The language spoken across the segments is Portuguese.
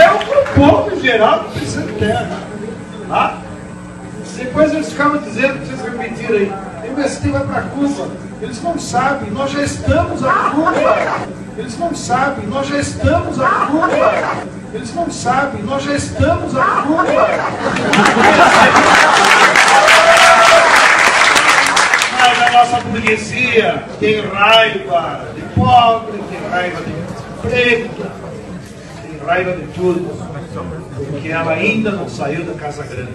deu para o povo em geral que precisa de terra. Tá? Depois eles ficavam dizendo, que vocês repetiram aí, o MST vai para Cuba. Eles não sabem, nós já estamos a Cuba. Eles não sabem, nós já estamos a Cuba. Eles não sabem, nós já estamos a Cuba. Mas a nossa burguesia tem raiva de pobre, tem raiva de preto, tem raiva de tudo, porque ela ainda não saiu da Casa Grande.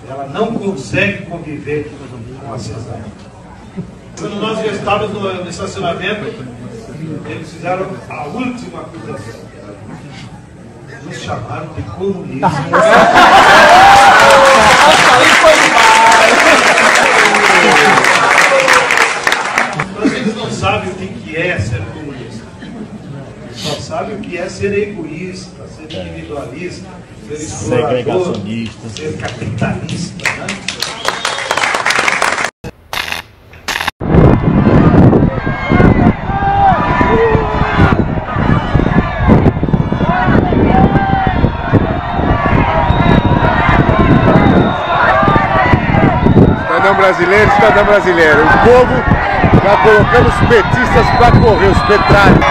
Ela não consegue conviver com a cidade. Quando nós já estávamos no estacionamento, eles fizeram a última acusação. Nos chamaram de comunistas. Mas eles não sabem o que é ser comunista. Só sabem o que é ser egoísta, ser individualista, ser explorador, ser capitalista, né? Cidadão brasileiro, o povo está colocando os petistas para correr, os petrários.